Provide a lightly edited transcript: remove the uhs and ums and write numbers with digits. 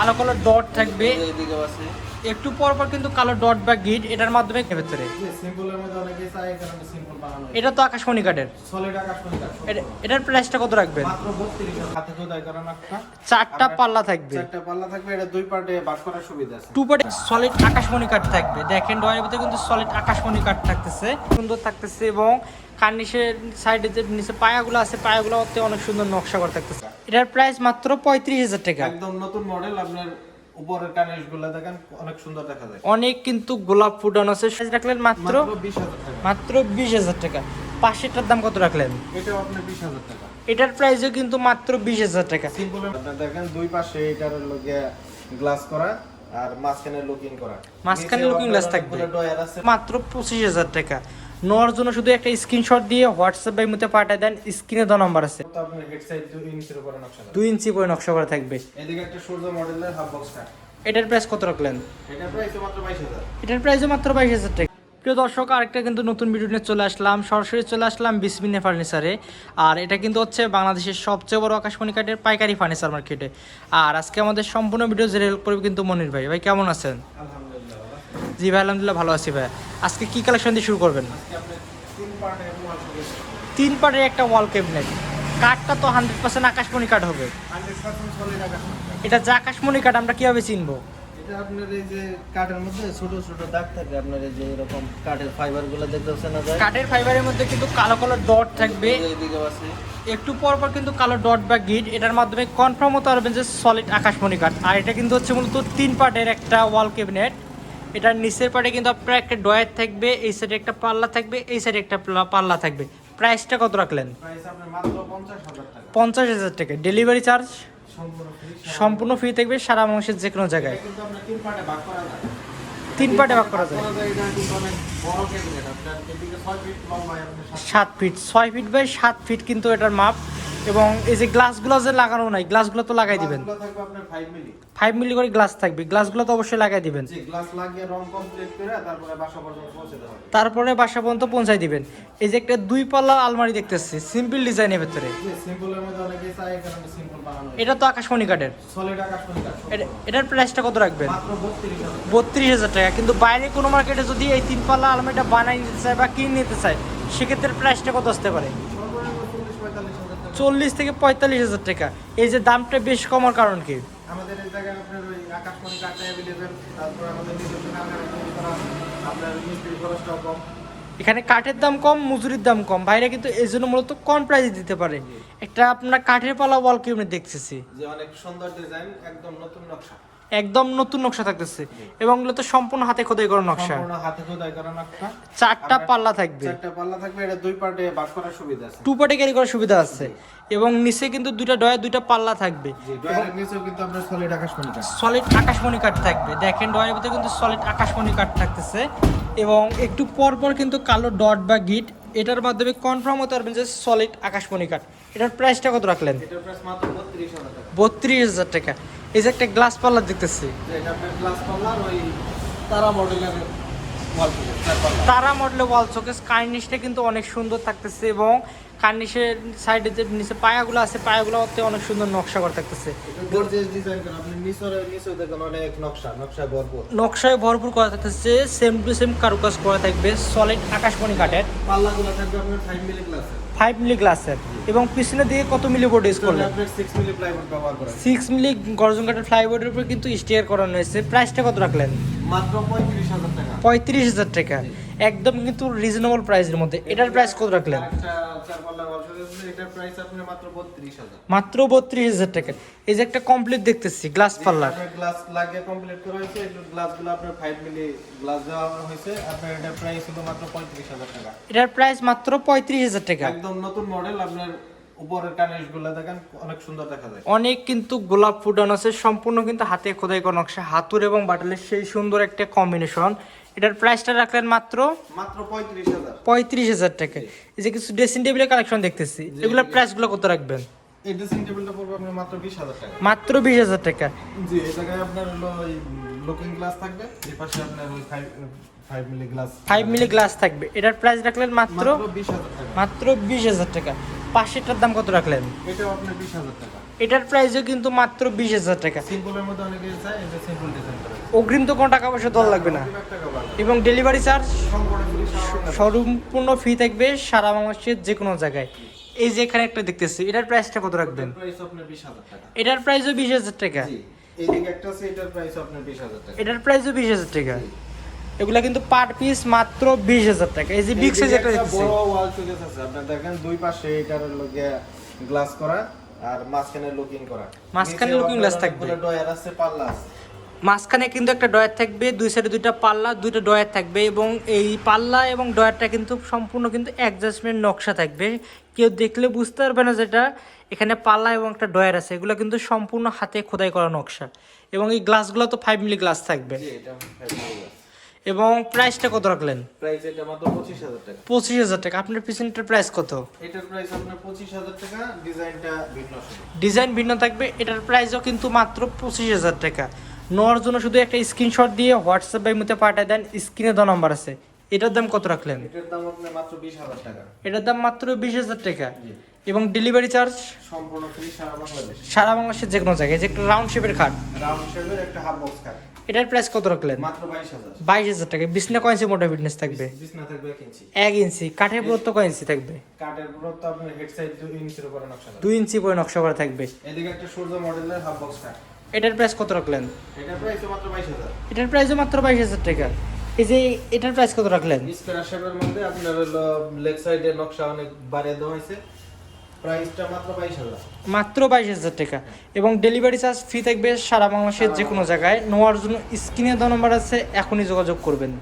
কালো কালো ডট থাকবে, একটু পর পর কিন্তু কালো ডট বা গিট এটার মাধ্যমে ভেতরে সিম্পলের মধ্যে অনেকে চায় কারণে সিম্পল বানানো। এটা তো আকাশমণি কাঠের, সলিড আকাশমণি কাঠ। এটার প্রাইসটা কত রাখবেন? মাত্র 32 হাতে খোদাই করা নাকটা। চারটা পাল্লা থাকবে, চারটা পাল্লা থাকবে, এটা দুই পার্টে ভাগ করার সুবিধা আছে। টু পার্টে সলিড আকাশমণি কাঠ থাকবে। দেখেন ডয়ের ভিতরে কিন্তু সলিড আকাশমণি কাঠ থাকতেছে, সুন্দর থাকতেছে। এবং কার্নিশের সাইডে যে নিচে পায়াগুলো আছে পায়াগুলোতে অনেক সুন্দর নকশা করা থাকতেছে। এটার প্রাইস মাত্র 35,000 টাকা। একদম নতুন মডেল। আপনার উপরের কার্নিশগুলো দেখেন অনেক সুন্দর দেখা যায়। অনেক কিন্তু গোলাপ ফুটানো আছে, সাইজ রাখলেন মাত্র 20,000 টাকা। মাত্র 20,000 টাকা। পাশেরটার দাম কত রাখলেন? এটাও আপনার 20,000 টাকা। এটার প্রাইসও কিন্তু মাত্র 20,000 টাকা। সিম্পল আপনার দেখেন দুই পাশে এটার লগে গ্লাস করা আর মাঝখানে লুকিং করা, মাঝখানে লুকিং গ্লাস থাকবে ডয়ার আছে। মাত্র 25,000 টাকা। নেওয়ার জন্য শুধু একটা স্ক্রিনশট দিয়ে হোয়াটসঅ্যাপ বাই মধ্যে পাঠিয়ে দেন, স্ক্রিনে দেওয়া নাম্বার আছে। তো আপনার হেড সাইড 2 ইঞ্চির উপরে নকশা করা। 2 ইঞ্চি করে নকশা করা থাকবে। এদিকে একটা সূর্য মডেলের হাফ বক্স কাট। এটার প্রাইস কত রাখলেন? এটার প্রাইস মাত্র 22,000। এটার প্রাইসও মাত্র 22,000 টাকা। প্রিয় দর্শক, আরেকটা কিন্তু নতুন ভিডিও নিয়ে চলে আসলাম, সরাসরি চলে আসলাম বিসমিল্লাহ ফার্নিচারে। আর এটা কিন্তু হচ্ছে বাংলাদেশের সবচেয়ে বড় আকাশমণি কাঠের পাইকারি ফার্নিচার মার্কেটে। আর আজকে আমাদের সম্পূর্ণ ভিডিও জেনে হেল্প করবে কিন্তু মনির ভাই। ভাই কেমন আছেন? আলহামদুলিল্লাহ। জি ভাই, আলহামদুলিল্লাহ ভালো আছি ভাই। আজকে কি কালেকশন দিয়ে শুরু করবেন? আজকে আপনি তিন পার্টে ওয়াল শোকেস। 3 পার্টের একটা ওয়াল ক্যাবিনেট। কাঠটা তো 100% আকাশমণি কাঠ হবে। 100% সলিড আকাশমণি কাঠ। এটা যে আকাশমণি কাঠ আমরা কিভাবে চিনবো? এটা আপনার এই যে কাঠের মধ্যে ছোট ছোট দাগ থাকে, আপনার এই যে এরকম কাঠের ফাইবারগুলো দেখতেছেন না যায়। কাঠের ফাইবারের মধ্যে কিন্তু কালো কালো ডট থাকবে, এইদিকে আছে। একটু পর পর কিন্তু কালো ডট বা গিট এটার মাধ্যমে কনফার্ম হতে পারবেন যে সলিড আকাশমণি কাঠ। আর এটা কিন্তু হচ্ছে মূলত 3 পার্টের একটা ওয়াল ক্যাবিনেট। এটার নিচের পার্টে কিন্তু আপনার একটা ডয়ার থাকবে, এই সাইডে একটা পাল্লা থাকবে, এই সাইডে একটা পাল্লা থাকবে। প্রাইসটা কত রাখলেন? প্রাইস আপনার মাত্র 50,000 টাকা। 50,000 টাকা। ডেলিভারি চার্জ সম্পূর্ণ ফ্রি। সম্পূর্ণ ফ্রি থাকবে সারা বাংলাদেশের যে কোনো জায়গায়। কিন্তু আপনার তিন পার্টে ভাগ করা যায়। 3 পার্টে ভাগ করা যায়। এটা কিন্তু অনেক বড় ক্যাবিনেট। আপনার এদিকে 6 ফিট লম্বা, আপনার 7 ফিট, 6 ফিট বাই 7 ফিট কিন্তু এটার মাপ। এবং এই যে গ্লাসগুলো যে লাগানো নাই, গ্লাসগুলো তো লাগাই দিবেন। গ্লাসগুলো থাকবে আপনার 5 মিলি। 5 মিলি করে গ্লাস থাকবে, গ্লাসগুলো তো অবশ্যই লাগাই দিবেন। জি, গ্লাস লাগিয়ে রং কমপ্লিট করে তারপরে বাসা পর্যন্ত পৌঁছে দেওয়া হবে। তারপরে বাসা পর্যন্ত পৌঁছাই দিবেন। এই যে একটা 2 পাল্লা আলমারি দেখতেছি, সিম্পল ডিজাইনের ভেতরে। জি, সিম্পলের মধ্যে অনেকে চায় কারণে সিম্পল বানানো। এটা তো আকাশমণি কাঠের। সলিড আকাশমণি কাঠ। এটার প্রাইসটা কত রাখবেন? মাত্র 32,000। 32,000 টাকা। কিন্তু বাইরে কোনো মার্কেটে যদি এই 3 পাল্লা আলমারিটা বানাই নিতে চায় বা কিনে নিতে চায়, সেক্ষেত্রে প্রাইসটা কত আসতে পারে? সর্বনিম্ন 40-45,000 টাকা। 40 থেকে 45,000 টাকা। এই যে দামটা বেশ কমার কারণ কি? আমাদের এই জায়গায় আপনার ওই আকাশমণি কাঠটা অ্যাভেলেবেল, তারপর আমাদের নিজস্ব কারখানা তৈরি করা, আপনার মিস্ত্রি খরচটাও কম। এখানে কাঠের দাম কম, মজুরির দাম কম। বাইরে কিন্তু এই জন্য মূলত কম প্রাইসে দিতে পারে। একটা আপনার কাঠের পালা ওয়াল কিউনে দেখতেছি, যে অনেক সুন্দর ডিজাইন, একদম নতুন নকশা। একদম নতুন নকশা থাকতেছে এবং এগুলো তো সম্পূর্ণ হাতে খোদাই করা নকশা। সম্পূর্ণ হাতে খোদাই করা নকশা। 4টা পাল্লা থাকবে, 4টা পাল্লা থাকবে, এটা দুই পার্টে ভাগ করার সুবিধা আছে। 2 পার্টে ক্যারি করার সুবিধা আছে। এবং নিচে কিন্তু 2টা ডয়ার 2টা পাল্লা থাকবে। জি, ডয়ারের নিচেও কিন্তু আপনার সলিড আকাশমণি কাঠ। সলিড আকাশমণি কাঠ থাকবে। দেখেন ডয়ের ভিতরে কিন্তু সলিড আকাশমণি কাঠ থাকতেছে এবং একটু পর পর কিন্তু কালো ডট বা গিট এটার মাধ্যমে কনফার্ম হতে পারবেন যে সলিড আকাশমণি কাঠ। এটার প্রাইসটা কত রাখলেন? এটার প্রাইস মাত্র 32,000 টাকা। 32,000 টাকা। এই যে একটা গ্লাস পাল্লা দেখতেছি, যে এটা আপনার গ্লাস পাল্লার ওই তারা মডেলের ওয়াল শোকেস, চার পাল্লা। তারা মডেলের ওয়াল শোকেস। কার্নিশটা কিন্তু অনেক সুন্দর থাকতেছে এবং কার্নিশের সাইডে যে নিচে পায়াগুলো আছে পায়াগুলোতে অনেক সুন্দর নকশা করা থাকতেছে। এটা গর্জিয়াস ডিজাইন করা, আপনি নিচে দেখেন অনেক নকশা ভরপুর। নকশায় ভরপুর করা থাকতেছে, সেম টু সেম কারুকাজ করা থাকবে সলিড আকাশমণি কাঠের। পাল্লাগুলো থাকবে আপনার 5 মিলি গ্লাসের। 5 মিলি গ্লাসের এবং পিছনের দিকে কত মিলি বোর্ড ইউজ করলেন? আপনার 6 মিলি প্লাইউড ব্যবহার করা। 6 মিলি গর্জন কাঠের ফ্লাইবোর্ডের উপর কিন্তু স্টিয়ার করানো হয়েছে। প্রাইসটা কত রাখলেন? মাত্র 35,000 টাকা। 35,000 টাকা। একদম কিন্তু রিজনেবল প্রাইসের মধ্যে। এটার প্রাইস কত রাখলেন? একটা চার পাল্লা ওয়াল শোকেস, এটার প্রাইস আপনার মাত্র 32,000। মাত্র 32,000 টাকা। এই যে একটা কমপ্লিট দেখতেছি গ্লাস পাল্লার, আপনার গ্লাস লাগিয়ে কমপ্লিট করা হয়েছে। এই গ্লাসগুলো আপনার 5 মিলি গ্লাস দেওয়া হয়েছে। আপনার এটার প্রাইস হলো মাত্র 35,000 টাকা। এটার প্রাইস মাত্র 35,000 টাকা। একদম নতুন মডেল। আপনার উপরের কার্নিশগুলো দেখেন অনেক সুন্দর দেখা যায়। অনেক কিন্তু গোলাপ ফুটানো আছে, সম্পূর্ণ কিন্তু হাতে খোদাই করা নকশা, হাতুর এবং বাটালের সেই সুন্দর একটা কম্বিনেশন। এটার প্রাইসটা রাখলেন মাত্র 35,000। 35,000 টাকা। এই যে কিছু ড্রেসিং টেবিলের কালেকশন দেখতেছি, এগুলোর প্রাইসগুলো কত রাখবেন? এই ড্রেসিং টেবিলটা পড়বে আপনার মাত্র 20,000 টাকা। মাত্র 20,000 টাকা। জি, এই জায়গায় আপনার হলো ওই লুকিং গ্লাস থাকবে, এই পাশে আপনার ওই 5 মিলি গ্লাস। 5 মিলি গ্লাস থাকবে। এটার প্রাইস রাখলেন মাত্র 20,000 টাকা। মাত্র 20,000 টাকা। পাশেরটার দাম কত রাখলেন? এটাও আপনার 20,000 টাকা। এটার প্রাইসও কিন্তু মাত্র 20,000 টাকা। সিম্পলের মধ্যে অনেকে চায় এটা সিম্পল ডিজাইন করা। অগ্রিম তো কোনো টাকা পয়সা দেওয়া লাগবে না, 1 টাকা বাড়বে। এবং ডেলিভারি চার্জ সম্পূর্ণ ফ্রি সারা সম্পূর্ণ ফ্রি থাকবে সারা বাংলাদেশের যে কোনো জায়গায়। এই যে এখানে একটা দেখতেছি, এটার প্রাইসটা কত রাখবেন? প্রাইস আপনার 20,000 টাকা। এটার প্রাইসও 20,000 টাকা। জি, এইদিকে একটা আছে, এটার প্রাইস আপনার 20,000 টাকা। এটার প্রাইসও 20,000 টাকা। এগুলা কিন্তু পার পিস মাত্র 20,000 টাকা। এই যে বিগ সাইজ একটা একটা দেখতেছি, বড় ওয়াল শোকেস আছে, আপনারা দেখেন দুই পাশে এটার লগে গ্লাস করা আর মাঝখানে লুকিং করা। মাঝখানে looking glass থাকবে। ডয়ার আছে, পাল্লা আছে। মাঝখানে কিন্তু একটা ডয়ার থাকবে, দুই সাইডে দুইটা পাল্লা, দুইটা ডয়ার থাকবে, এবং এই পাল্লা এবং ডয়ারটা কিন্তু সম্পূর্ণ কিন্তু অ্যাডজাস্টমেন্ট নকশা থাকবে। কেউ দেখলে বুঝতে পারবে না যেটা এখানে পাল্লা এবং একটা ডয়ার আছে। এগুলো কিন্তু সম্পূর্ণ হাতে খোদাই করা নকশা, এবং এই গ্লাসগুলো তো 5 মিলি গ্লাস থাকবে। জি, এটা 5 মিলি গ্লাস। এবং প্রাইসটা কত রাখলেন? প্রাইস এটা মাত্র 25,000 টাকা। 25,000 টাকা। আপনার পিছনটার প্রাইস কত? এটার প্রাইস আপনার 25,000 টাকা, ডিজাইনটা ভিন্ন শুধু। ডিজাইন ভিন্ন থাকবে। এটার প্রাইসও কিন্তু মাত্র 25,000 টাকা। নেওয়ার জন্য শুধু একটা স্ক্রিনশট দিয়ে হোয়াটসঅ্যাপ এর মধ্যে পাঠিয়ে দেন, স্ক্রিনে দেওয়া নাম্বার আছে। এটার দাম কত রাখলেন? এটার দাম আপনার মাত্র 20,000 টাকা। এটার দাম মাত্র 20,000 টাকা। জি, এবং ডেলিভারি চার্জ সম্পূর্ণ ফ্রি সারা বাংলাদেশ। সারা বাংলাদেশের যে কোনো জায়গায়। যে একটা রাউন্ড শেপের খাট, রাউন্ড শেপের একটা হাফ বক্স খাট, এটার প্রাইস কত রাখলেন? মাত্র 22,000। 22,000 টাকা। বিছনা কয় ইঞ্চি মোটা ফিটনেস থাকবে? বিছনা থাকবে 1 ইঞ্চি। 1 ইঞ্চি। কাঠের পুরুত্ব কয় ইঞ্চি থাকবে? কাঠের পুরুত্ব আপনার হেড সাইড 2 ইঞ্চির উপরে নকশা করা। 2 ইঞ্চি করে নকশা করা থাকবে। এদিকে একটা সূর্য মডেলের হাফ বক্স কাট। এটার প্রাইস কত রাখলেন? এটার প্রাইস মাত্র 22,000। এটার প্রাইসও মাত্র 22,000 টাকা। এই যে এটার প্রাইস কত রাখলেন? স্কয়ার শেপের মধ্যে আপনার হলো লেগ সাইডে নকশা অনেক বাড়িয়ে দেওয়া হয়েছে। প্রাইসটা মাত্র 22,000। মাত্র 22,000 টাকা। এবং ডেলিভারি চার্জ ফ্রি থাকবে সারা বাংলাদেশের যে কোনো জায়গায়। নেওয়ার জন্য স্ক্রিনে দেওয়া নম্বর আছে, এখনই যোগাযোগ করবেন।